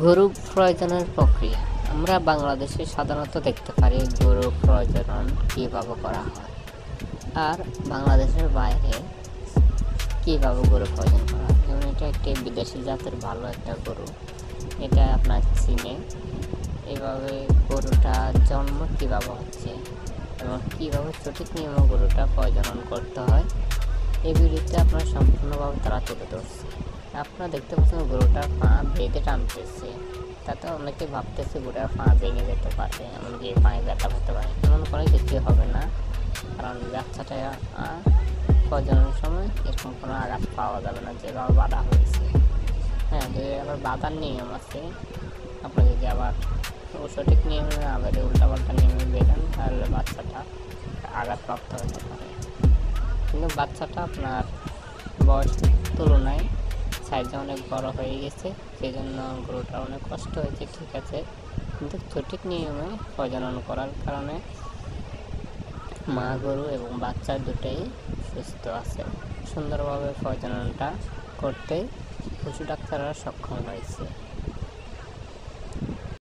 গরু প্রজননের প্রক্রিয়া আমরা বাংলাদেশে সাধারণত দেখতে পারি গরু প্রজনন কীভাবে করা হয়, আর বাংলাদেশের বাইরে কীভাবে গরু প্রজনন করা হয়। যেমন এটা একটি বিদেশি জাতের ভালো একটা গরু, এটা আপনার চীনে এভাবে গরুটা জন্ম কীভাবে হচ্ছে এবং কীভাবে সঠিক নিয়মে গরুটা প্রজনন করতে হয় এই ভিডিওতে আপনার সম্পূর্ণভাবে তারা তুলে ধরছে। আপনারা দেখতে পাচ্ছেন গরুটার পা বেঁধে টানতেছে, তাতে অনেকে ভাবতেছে গরুটার পা ভেঙে যেতে পারে, এমনকি পায়ে ব্যথা করতে পারে। এমন করে কিছুই হবে না, কারণ বাচ্চাটা প্রজননের সময় এরকম কোনো আঘাত পাওয়া যাবে না যেভাবে বাধা হয়েছে। হ্যাঁ, যদি আবার বাধার নিয়ম আছে, আপনি যদি আবার সঠিক নিয়মে না বেঁধে উল্টাপাল্টা নিয়মে বেঁধেন তাহলে বাচ্চাটা আঘাতপ্রাপ্ত হতে পারে। কিন্তু বাচ্চাটা আপনার বয়সের তুলনায় সাইজে অনেক বড় হয়ে গেছে, সেই জন্য গরুটা অনেক কষ্ট হয়েছে, ঠিক আছে, কিন্তু সঠিক নিয়মে প্রজনন করার কারণে মা গরু এবং বাচ্চা দুটোই সুস্থ আছে। সুন্দরভাবে প্রজননটা করতে পশু ডাক্তাররা সক্ষম হয়েছে।